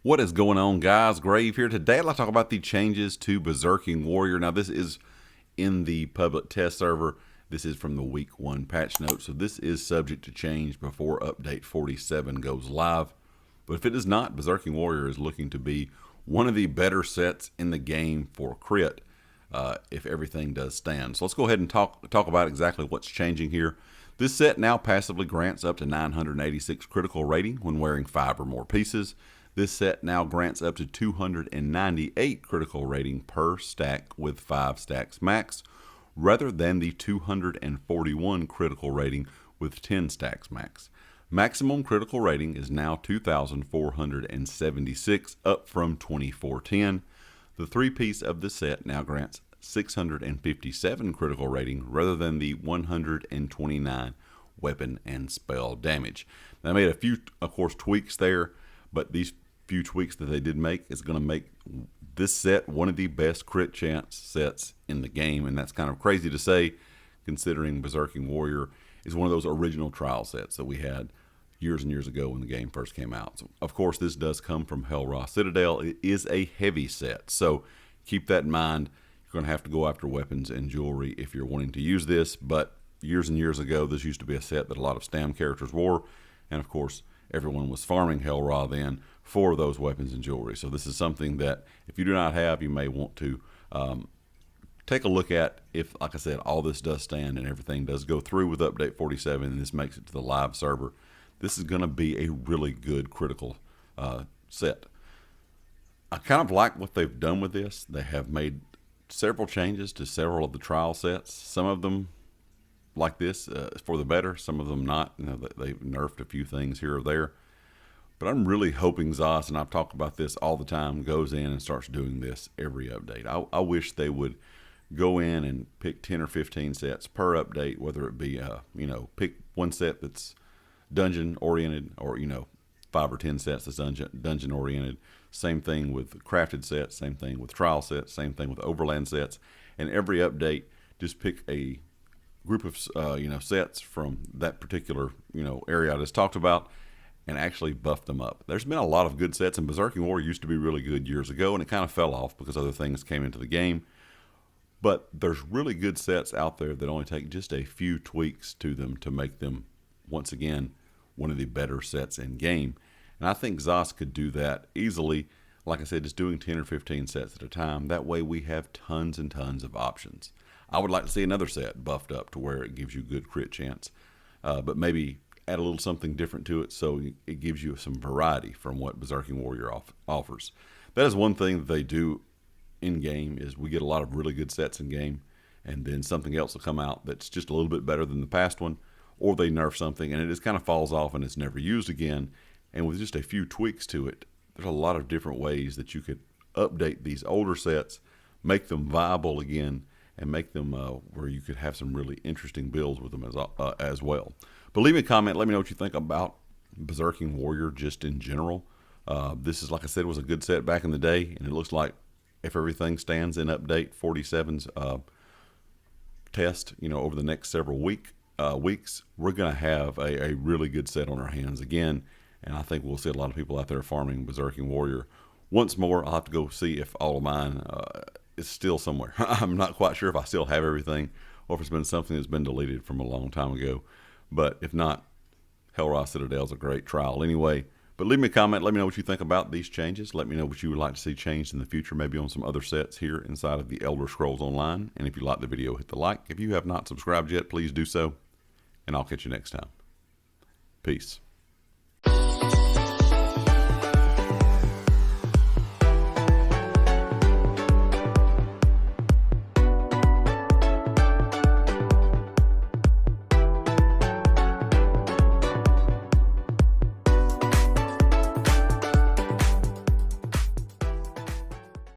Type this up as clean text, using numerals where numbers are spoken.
What is going on, guys? Grave here. Today I'd like to talk about the changes to Berserking Warrior. Now, this is in the public test server. This is from the week 1 patch notes, so this is subject to change before update 47 goes live. But if it is not, Berserking Warrior is looking to be one of the better sets in the game for crit, if everything does stand. So let's go ahead and talk about exactly what's changing here. This set now passively grants up to 986 critical rating when wearing 5 or more pieces. This set now grants up to 298 critical rating per stack with 5 stacks max, rather than the 241 critical rating with 10 stacks max. Maximum critical rating is now 2,476, up from 2,410. The 3-piece of the set now grants 657 critical rating rather than the 129 weapon and spell damage. Now, they made a few, of course, tweaks there, but these few tweaks that they did make is going to make this set one of the best crit chance sets in the game, and that's kind of crazy to say considering Berserking Warrior is one of those original trial sets that we had years and years ago when the game first came out. So, of course, this does come from Hellra Citadel. It is a heavy set, so keep that in mind. You're going to have to go after weapons and jewelry if you're wanting to use this, but years and years ago this used to be a set that a lot of Stam characters wore, and of course everyone was farming Hellra then for those weapons and jewelry. So this is something that if you do not have, you may want to take a look at if, like I said, all this does stand and everything does go through with update 47 and this makes it to the live server. This is going to be a really good critical set. I kind of like what they've done with this. They have made several changes to several of the trial sets. Some of them like this for the better, some of them not. You know, they've nerfed a few things here or there. But I'm really hoping ZOS, and I've talked about this all the time, goes in and starts doing this every update. I wish they would go in and pick 10 or 15 sets per update, whether it be, pick one set that's dungeon oriented, or 5 or 10 sets that's dungeon oriented. Same thing with crafted sets, same thing with trial sets, same thing with overland sets. And every update, just pick a group of sets from that particular area I just talked about, and actually buff them up. There's been a lot of good sets, and Berserking Warrior used to be really good years ago, and it kind of fell off because other things came into the game. But there's really good sets out there that only take just a few tweaks to them to make them, once again, one of the better sets in game. And I think ZOS could do that easily. Like I said, just doing 10 or 15 sets at a time. That way we have tons and tons of options. I would like to see another set buffed up to where it gives you good crit chance, but maybe add a little something different to it so it gives you some variety from what Berserking Warrior offers. That is one thing that they do in game, is we get a lot of really good sets in game, and then something else will come out that's just a little bit better than the past one, or they nerf something and it just kind of falls off and it's never used again. And with just a few tweaks to it, there's a lot of different ways that you could update these older sets, make them viable again, and make them where you could have some really interesting builds with them as well. But leave me a comment. Let me know what you think about Berserking Warrior just in general. This is, like I said, was a good set back in the day, and it looks like if everything stands in update 47's test, over the next several weeks, we're going to have a really good set on our hands again. And I think we'll see a lot of people out there farming Berserking Warrior. Once more, I'll have to go see if all of mine is still somewhere. I'm not quite sure if I still have everything, or if it's been something that's been deleted from a long time ago. But if not, Hellra Citadel is a great trial anyway. But leave me a comment. Let me know what you think about these changes. Let me know what you would like to see changed in the future, maybe on some other sets here inside of the Elder Scrolls Online. And if you like the video, hit the like. If you have not subscribed yet, please do so. And I'll catch you next time. Peace.